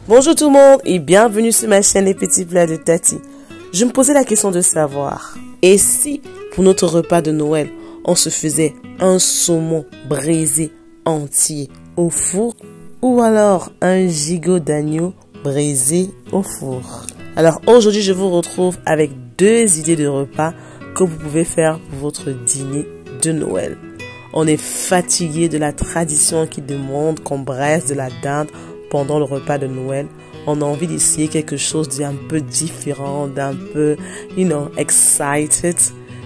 Bonjour tout le monde et bienvenue sur ma chaîne Les Petits Plats de Tati. Je me posais la question de savoir, et si pour notre repas de Noël, on se faisait un saumon braisé entier au four ou alors un gigot d'agneau braisé au four? Alors aujourd'hui, je vous retrouve avec deux idées de repas que vous pouvez faire pour votre dîner de Noël. On est fatigué de la tradition qui demande qu'on braise de la dinde pendant le repas de Noël. On a envie d'essayer quelque chose d'un peu différent, d'un peu, excited.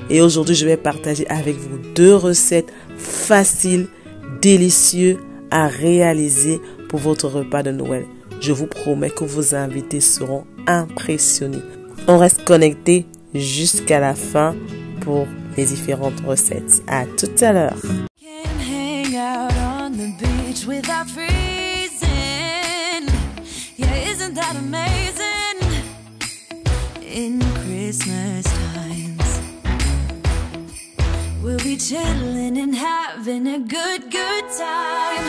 Et aujourd'hui, je vais partager avec vous deux recettes faciles, délicieuses à réaliser pour votre repas de Noël. Je vous promets que vos invités seront impressionnés. On reste connecté jusqu'à la fin pour les différentes recettes. À tout à l'heure. Yeah, isn't that amazing? In Christmas times, we'll be chilling and having a good time.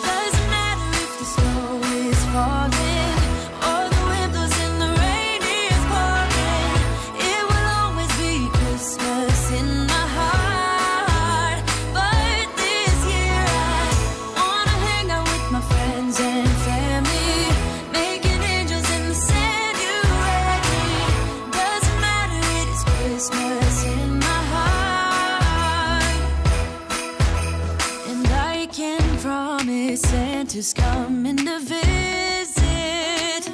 Doesn't matter if the snow is falling or the wind blows and the rain is pouring. It will always be Christmas in my heart. But this year I wanna hang out with my friends and family. Christmas in my heart, and I can promise Santa's coming to visit.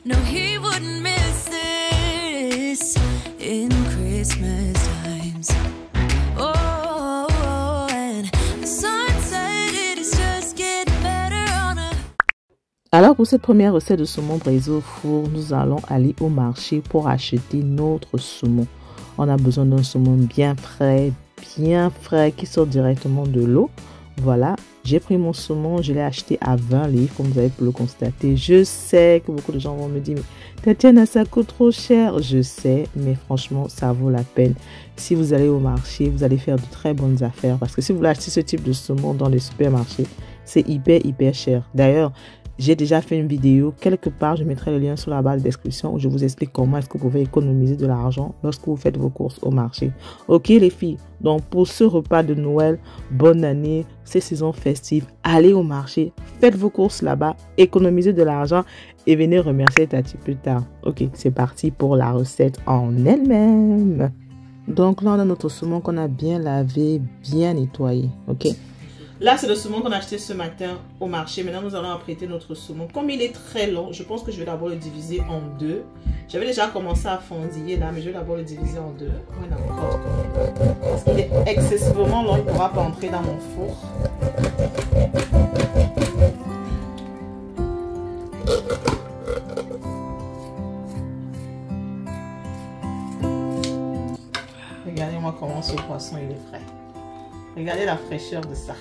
No, he wouldn't miss this in Christmas times. Oh, and the sun said it is just getting better on a... Alors pour cette première recette de saumon braisé au four, nous allons aller au marché pour acheter notre saumon. On a besoin d'un saumon bien frais qui sort directement de l'eau. Voilà, j'ai pris mon saumon, je l'ai acheté à 20 livres comme vous avez pu le constater. Je sais que beaucoup de gens vont me dire, mais Tatiana, ça coûte trop cher. Je sais, mais franchement, ça vaut la peine. Si vous allez au marché, vous allez faire de très bonnes affaires. Parce que si vous voulez acheter ce type de saumon dans les supermarchés, c'est hyper cher. D'ailleurs, j'ai déjà fait une vidéo, quelque part je mettrai le lien sur la barre de description où je vous explique comment est-ce que vous pouvez économiser de l'argent lorsque vous faites vos courses au marché. Ok les filles, donc pour ce repas de Noël, bonne année, ces saisons festives, allez au marché, faites vos courses là-bas, économisez de l'argent et venez remercier Tati plus tard. Ok, c'est parti pour la recette en elle-même. Donc là on a notre saumon qu'on a bien lavé, bien nettoyé, ok. Là, c'est le saumon qu'on a acheté ce matin au marché. Maintenant, nous allons apprêter notre saumon. Comme il est très long, je pense que je vais d'abord le diviser en deux. J'avais déjà commencé à fondiller là, mais je vais d'abord le diviser en deux. Parce qu'il est excessivement long, il ne pourra pas entrer dans mon four. Regardez-moi comment ce poisson il est frais. Regardez la fraîcheur de ça.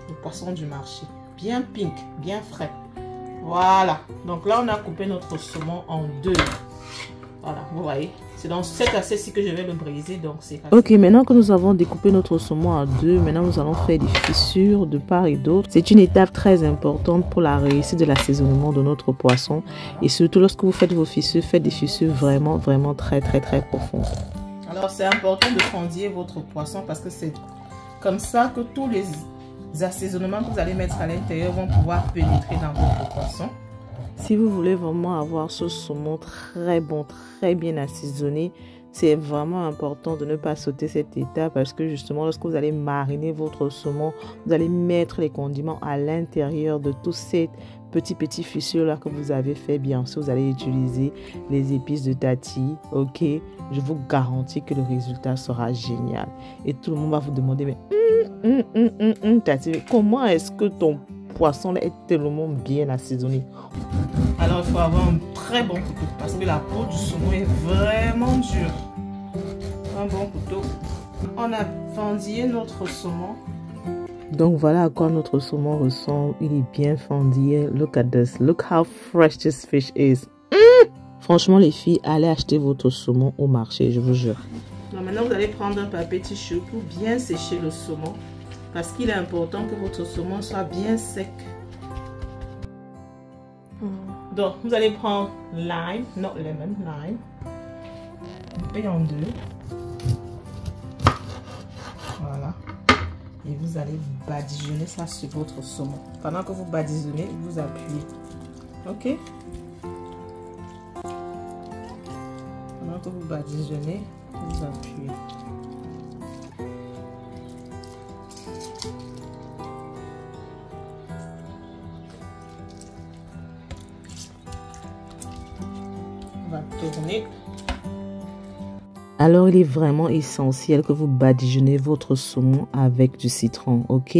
Le poisson du marché. Bien pink, bien frais. Voilà. Donc là, on a coupé notre saumon en deux. Voilà, vous voyez. C'est dans cette assiette-ci que je vais le briser. Donc c'est facile. Ok, maintenant que nous avons découpé notre saumon en deux, maintenant nous allons faire des fissures de part et d'autre. C'est une étape très importante pour la réussite de l'assaisonnement de notre poisson. Et surtout lorsque vous faites vos fissures, faites des fissures vraiment très profondes. Alors, c'est important de fondiller votre poisson parce que c'est comme ça que tous les assaisonnements que vous allez mettre à l'intérieur vont pouvoir pénétrer dans votre poisson. Si vous voulez vraiment avoir ce saumon très bon, très bien assaisonné, c'est vraiment important de ne pas sauter cette étape parce que justement, lorsque vous allez mariner votre saumon, vous allez mettre les condiments à l'intérieur de tous ces petits fissures là que vous avez fait. Bien sûr, vous allez utiliser les épices de Tati, ok? Je vous garantis que le résultat sera génial. Et tout le monde va vous demander, mais Tati, comment est-ce que ton poisson là est tellement bien assaisonné? Alors, il faut avoir un très bon couteau parce que la peau du saumon est vraiment dure. Un bon couteau. On a fendillé notre saumon. Donc voilà à quoi notre saumon ressemble. Il est bien fendillé. Look at this. Look how fresh this fish is. Franchement les filles, allez acheter votre saumon au marché, je vous jure. Donc maintenant vous allez prendre un papier tissu pour bien sécher le saumon. Parce qu'il est important que votre saumon soit bien sec. Donc, vous allez prendre lime, not lemon, lime. Coupez en deux. Voilà. Et vous allez badigeonner ça sur votre saumon. Pendant que vous badigeonnez, vous appuyez. Ok? Pendant que vous badigeonnez, vous appuyez. On va tourner. Alors, il est vraiment essentiel que vous badigeonnez votre saumon avec du citron, ok?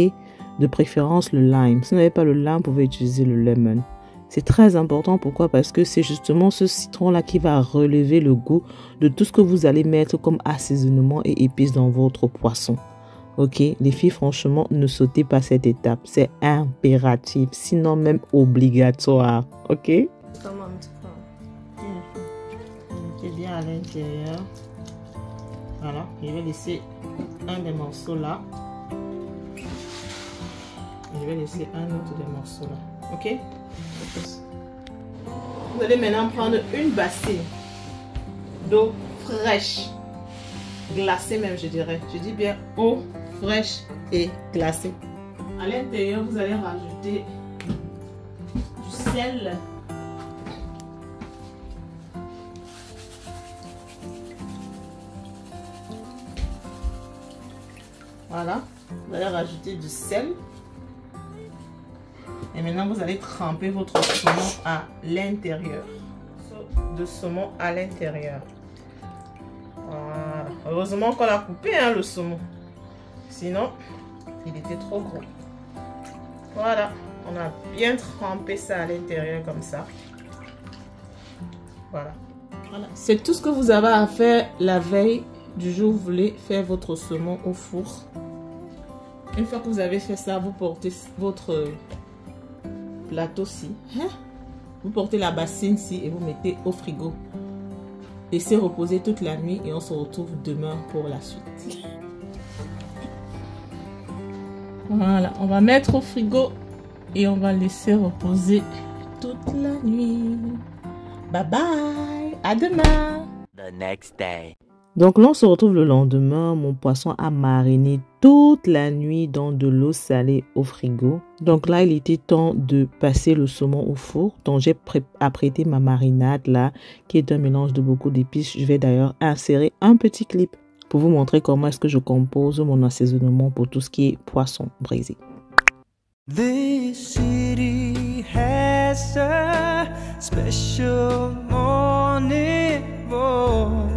De préférence le lime. Si vous n'avez pas le lime, vous pouvez utiliser le lemon. C'est très important. Pourquoi? Parce que c'est justement ce citron-là qui va relever le goût de tout ce que vous allez mettre comme assaisonnement et épices dans votre poisson. Ok? Les filles, franchement, ne sautez pas cette étape. C'est impératif, sinon même obligatoire. Ok? Comment un petit peu? Mettez bien à l'intérieur. Voilà, je vais laisser un des morceaux là. Je vais laisser un autre des morceaux là. Ok? Vous allez maintenant prendre une bassine d'eau fraîche, glacée même, je dirais. Je dis bien eau fraîche et glacée. À l'intérieur, vous allez rajouter du sel. Voilà, vous allez rajouter du sel. Et maintenant, vous allez tremper votre saumon à l'intérieur. De saumon à l'intérieur. Voilà. Heureusement qu'on a coupé hein, le saumon. Sinon, il était trop gros. Voilà, on a bien trempé ça à l'intérieur comme ça. Voilà. Voilà. C'est tout ce que vous avez à faire la veille du jour où vous voulez faire votre saumon au four. Une fois que vous avez fait ça, vous portez votre plateau-ci. Vous portez la bassine-ci et vous mettez au frigo. Laissez reposer toute la nuit et on se retrouve demain pour la suite. Voilà, on va mettre au frigo et on va laisser reposer toute la nuit. Bye bye, à demain. The next day. Donc là, on se retrouve le lendemain. Mon poisson a mariné toute la nuit dans de l'eau salée au frigo. Donc là, il était temps de passer le saumon au four. Donc j'ai apprêté ma marinade là, qui est un mélange de beaucoup d'épices. Je vais d'ailleurs insérer un petit clip pour vous montrer comment est-ce que je compose mon assaisonnement pour tout ce qui est poisson braisé. This city has a special morning voice.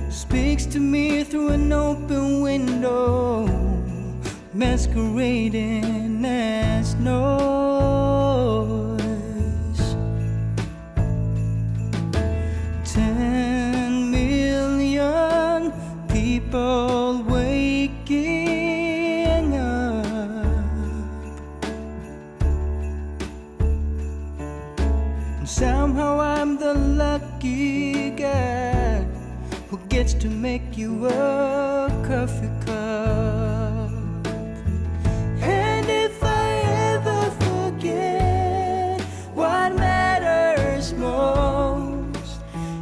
Speaks to me through an open window, masquerading as noise. 10 million people waking up, and somehow I'm the lucky guy who gets to make you a coffee cup. And if I ever forget what matters most,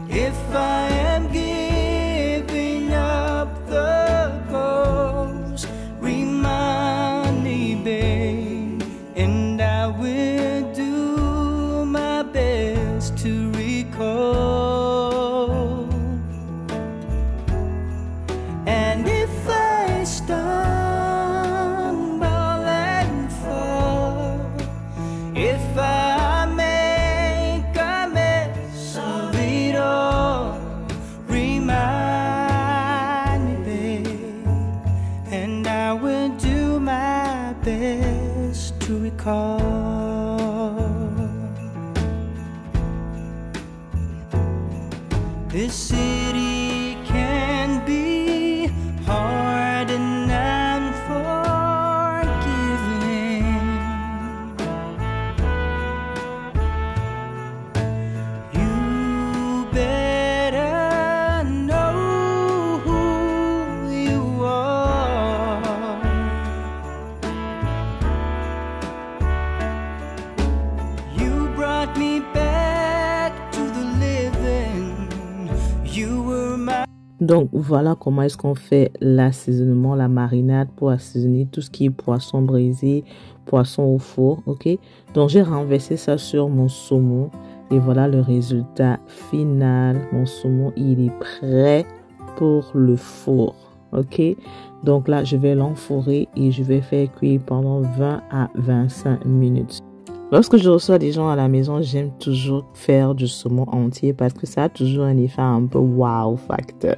if I am giving up the ghost, remind me, babe, and I will do my best to recall. And if I stumble and fall, if I make a mess of it all, remind me, babe, and I will do my best to recall. This city can be hard and unforgiving. You better know who you are. Donc voilà comment est-ce qu'on fait l'assaisonnement, la marinade pour assaisonner tout ce qui est poisson braisé, poisson au four, ok? Donc j'ai renversé ça sur mon saumon et voilà le résultat final. Mon saumon, il est prêt pour le four, ok? Donc là, je vais l'enfourrer et je vais faire cuire pendant 20 à 25 minutes. Lorsque je reçois des gens à la maison, j'aime toujours faire du saumon entier parce que ça a toujours un effet un peu wow factor.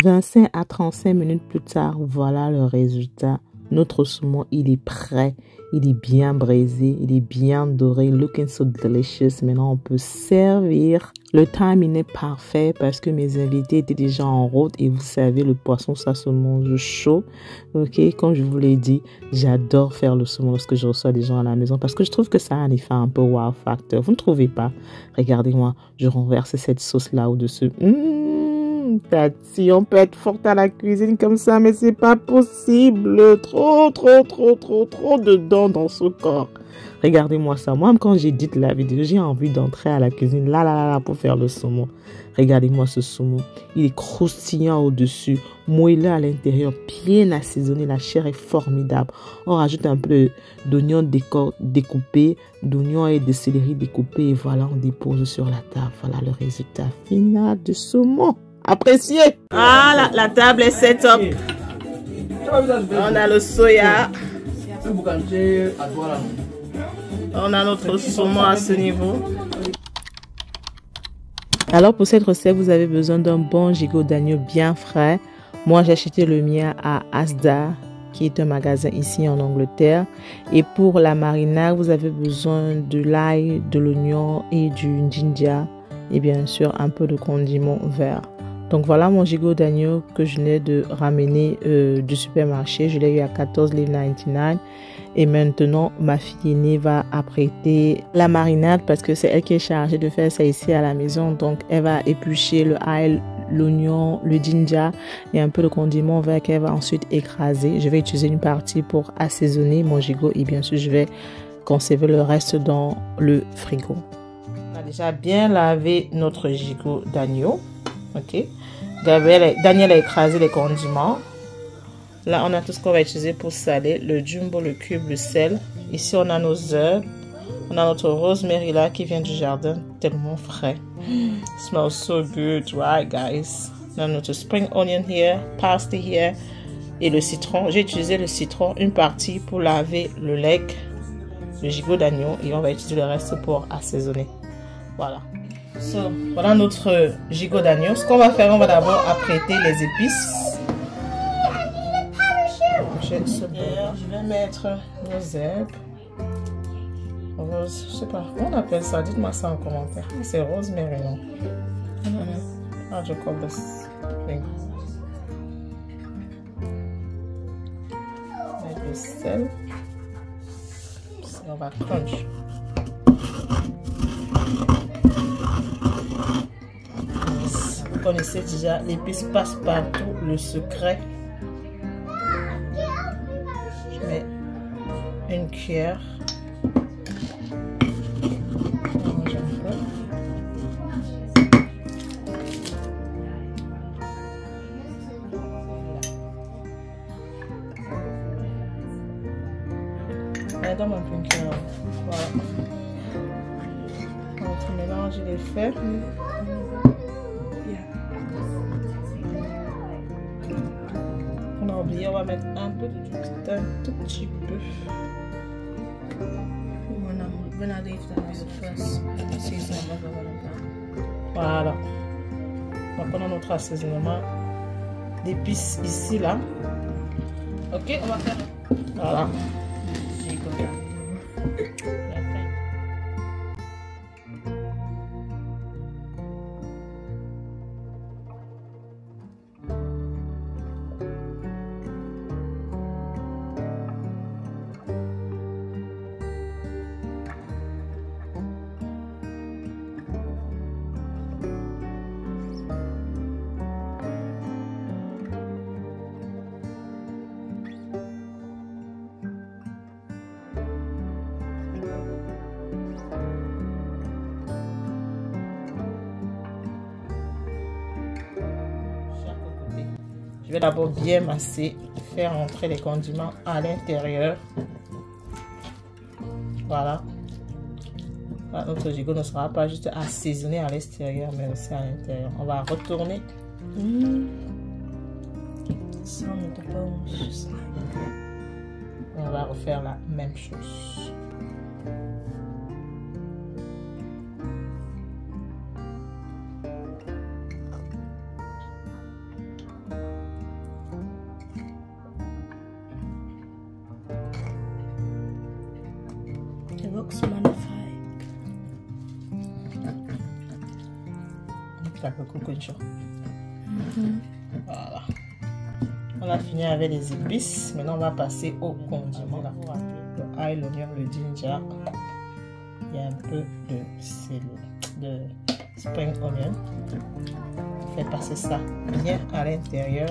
25 à 35 minutes plus tard, voilà le résultat. Notre saumon, il est prêt. Il est bien braisé, il est bien doré, looking so delicious. Maintenant, on peut servir. Le timing est parfait parce que mes invités étaient déjà en route et vous savez, le poisson, ça se mange chaud. Ok, comme je vous l'ai dit, j'adore faire le saumon lorsque je reçois des gens à la maison parce que je trouve que ça a un effet un peu wow factor. Vous ne trouvez pas? Regardez-moi, je renverse cette sauce-là au-dessus. Tati, on peut être forte à la cuisine comme ça, mais c'est pas possible. Trop dedans dans ce corps. Regardez-moi ça. Moi, quand j'édite la vidéo, j'ai envie d'entrer à la cuisine là pour faire le saumon. Regardez-moi ce saumon. Il est croustillant au-dessus, moelleux à l'intérieur, bien assaisonné. La chair est formidable. On rajoute un peu d'oignons découpés, d'oignons et de céleri découpés. Et voilà, on dépose sur la table. Voilà le résultat final du saumon. Appréciez. Ah, la table est set up. On a le soya. On a notre saumon à ce niveau. Alors pour cette recette, vous avez besoin d'un bon gigot d'agneau bien frais. Moi, j'ai acheté le mien à Asda, qui est un magasin ici en Angleterre. Et pour la marinade, vous avez besoin de l'ail, de l'oignon et du ginger. Et bien sûr, un peu de condiment vert. Donc voilà mon gigot d'agneau que je venais de ramener du supermarché. Je l'ai eu à 14,99 $. Et maintenant, ma fille aînée va apprêter la marinade parce que c'est elle qui est chargée de faire ça ici à la maison. Donc elle va éplucher le ail, l'oignon, le ginger et un peu de condiment vert qu'elle va ensuite écraser. Je vais utiliser une partie pour assaisonner mon gigot et bien sûr je vais conserver le reste dans le frigo. On a déjà bien lavé notre gigot d'agneau. Ok. Daniel a écrasé les condiments. Là, on a tout ce qu'on va utiliser pour saler. Le jumbo, le cube, le sel. Ici, on a nos herbes. On a notre rosemary là qui vient du jardin. Tellement frais. Smells so good, right, guys? On a notre spring onion here, parsley here. Et le citron. J'ai utilisé le citron, une partie pour laver le lait, le gigot d'agneau. Et on va utiliser le reste pour assaisonner. Voilà. So, voilà notre gigot d'agneau. Ce qu'on va faire, on va d'abord apprêter les épices. Je vais mettre nos herbes. Rose, je sais pas, comment on appelle ça? Dites-moi ça en commentaire. C'est rosemary, non? How do you call this thing? Mettre le sel. On va crunch. Vous connaissez déjà, l'épice passe partout, le secret. Je mets une cuillère. Donne-moi un peu une cuillère. Voilà. Notre mélange, il est fait. On a oublié, on va mettre un peu de jus, un tout petit peu. Voilà. Donc on a notre assaisonnement d'épices ici, là. Ok, on va faire. Voilà. Je vais d'abord bien masser, faire entrer les condiments à l'intérieur. Voilà. Voilà, notre gigot ne sera pas juste assaisonné à l'extérieur, mais aussi à l'intérieur. On va retourner. On va refaire la même chose. It looks magnified. Voilà. On a fini avec les épices. Maintenant, on va passer au condiment. Le ail, l'oignon, le ginger. Il y a un peu de spring onion. On fait passer ça bien à l'intérieur.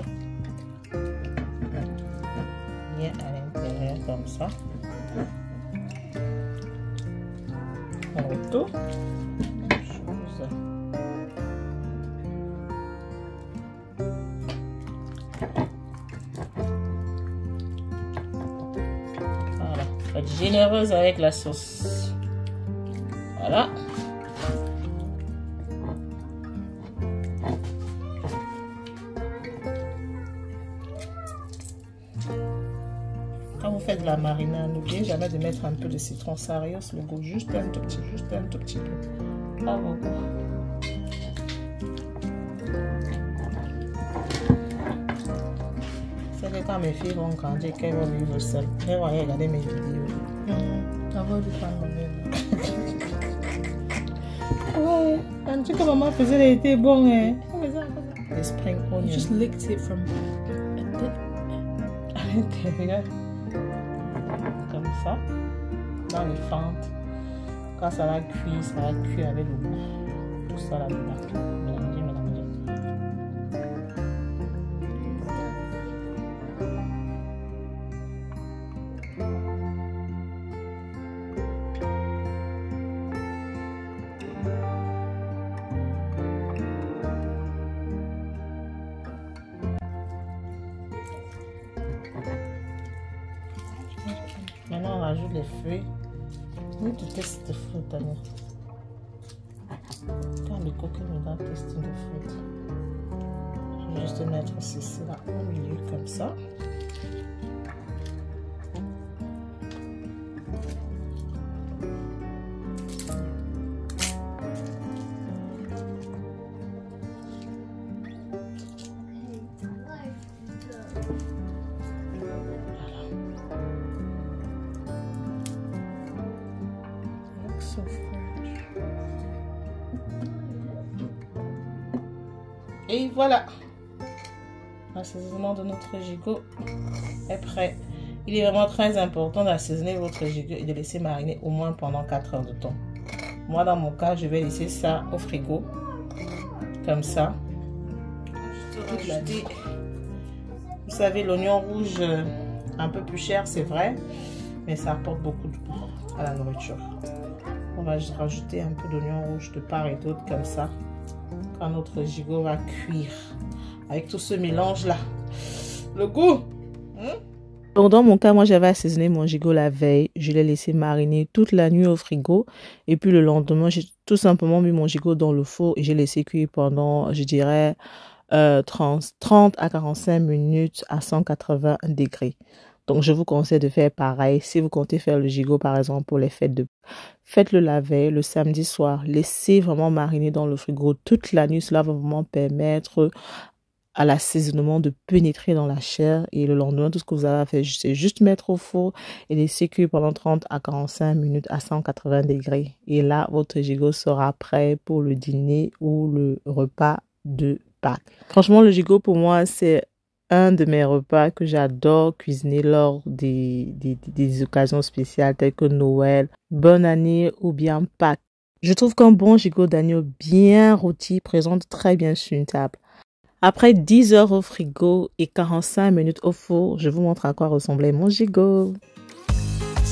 Bien à l'intérieur comme ça. On retourne. Voilà, faut être généreuse avec la sauce. Voilà. Quand vous faites de la marinade, n'oubliez jamais de mettre un peu de citron, ça rehausse le goût, juste un tout petit peu. Pas beaucoup. C'est que quand mes filles vont grandir, qu'elles vont vivre seules, elles vont aller regarder mes vidéos. Avoir du pain Ouais, un truc que maman faisait, elle était bon. Hein. Les spring onions. You just licked it from À l'intérieur. Comme ça. Dans les fentes. Quand ça va cuire avec le goût. Tout ça là-dedans. Mélanger. Maintenant, on rajoute les fruits. We need to taste the fruit, Daniel. Quand le coquin me donne testing the fruit. Je vais juste mettre ceci là au milieu comme ça. so fresh. Et voilà, l'assaisonnement de notre gigot est prêt. Il est vraiment très important d'assaisonner votre gigot et de laisser mariner au moins pendant 4 heures de temps. Moi, dans mon cas, je vais laisser ça au frigo, comme ça. Vous savez, l'oignon rouge, un peu plus cher, c'est vrai, mais ça apporte beaucoup de goût à la nourriture. On va rajouter un peu d'oignon rouge de part et d'autre, comme ça, quand notre gigot va cuire. Avec tout ce mélange-là, le goût. Donc dans mon cas, moi j'avais assaisonné mon gigot la veille. Je l'ai laissé mariner toute la nuit au frigo. Et puis le lendemain, j'ai tout simplement mis mon gigot dans le four et j'ai laissé cuire pendant, je dirais, 30 à 45 minutes à 180 degrés. Donc je vous conseille de faire pareil. Si vous comptez faire le gigot par exemple pour les fêtes faites-le la veille, le samedi soir. Laissez vraiment mariner dans le frigo toute la nuit. Cela va vraiment permettre à l'assaisonnement de pénétrer dans la chair. Et le lendemain, tout ce que vous avez à faire, c'est juste mettre au four et laisser cuire pendant 30 à 45 minutes à 180 degrés. Et là, votre gigot sera prêt pour le dîner ou le repas de Pâques. Franchement, le gigot pour moi, c'est un de mes repas que j'adore cuisiner lors des occasions spéciales telles que Noël, bonne année ou bien Pâques. Je trouve qu'un bon gigot d'agneau bien rôti présente très bien sur une table. Après 10 heures au frigo et 45 minutes au four, je vous montre à quoi ressemblait mon gigot.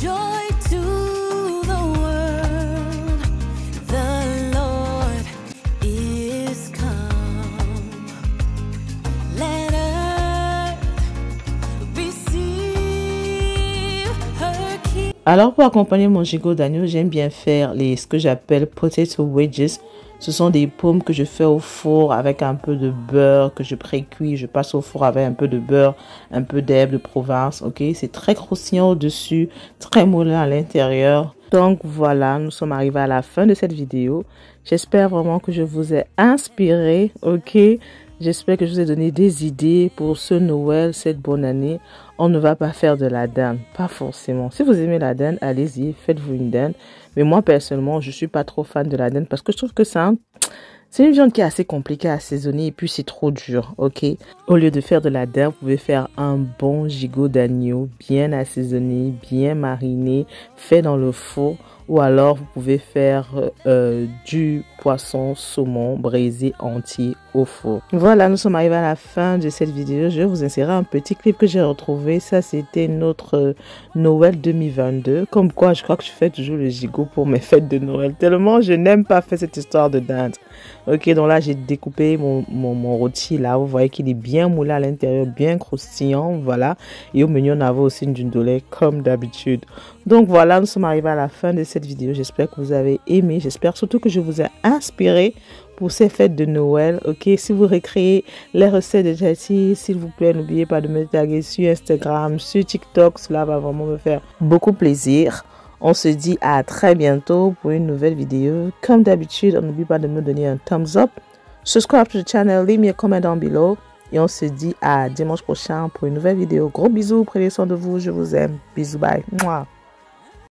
Joy to the world, the Lord is come. Let Alors pour accompagner mon gigot d'agneau, j'aime bien faire ce que j'appelle potato wedges. Ce sont des pommes que je fais au four avec un peu de beurre que je pré-cuis. Je passe au four avec un peu de beurre, un peu d'herbe de Provence. Ok, c'est très croustillant au-dessus, très moelleux à l'intérieur. Donc voilà, nous sommes arrivés à la fin de cette vidéo. J'espère vraiment que je vous ai inspiré. Ok, j'espère que je vous ai donné des idées pour ce Noël, cette bonne année. On ne va pas faire de la dinde, pas forcément. Si vous aimez la dinde, allez-y, faites-vous une dinde. Mais moi, personnellement, je suis pas trop fan de la dinde parce que je trouve que c'est une viande qui est assez compliquée à assaisonner et puis c'est trop dur, ok? Au lieu de faire de la dinde, vous pouvez faire un bon gigot d'agneau, bien assaisonné, bien mariné, fait dans le four. Ou alors, vous pouvez faire du poisson saumon braisé entier au four. Voilà, nous sommes arrivés à la fin de cette vidéo. Je vais vous insérer un petit clip que j'ai retrouvé. Ça, c'était notre Noël 2022. Comme quoi, je crois que je fais toujours le gigot pour mes fêtes de Noël. Tellement, je n'aime pas faire cette histoire de dinde. Ok, donc là, j'ai découpé mon rôti là. Vous voyez qu'il est bien moulé à l'intérieur, bien croustillant. Voilà. Et au menu, on avait aussi une dinde de lait comme d'habitude. Donc voilà, nous sommes arrivés à la fin de cette vidéo. J'espère que vous avez aimé. J'espère surtout que je vous ai inspiré pour ces fêtes de Noël. Ok, si vous recréez les recettes de Tati, s'il vous plaît, n'oubliez pas de me taguer sur Instagram, sur TikTok. Cela va vraiment me faire beaucoup plaisir. On se dit à très bientôt pour une nouvelle vidéo. Comme d'habitude, n'oubliez pas de me donner un thumbs up. Subscribe to the channel, leave me a comment down below. Et on se dit à dimanche prochain pour une nouvelle vidéo. Gros bisous, prenez soin de vous, je vous aime. Bisous, bye. Mouah.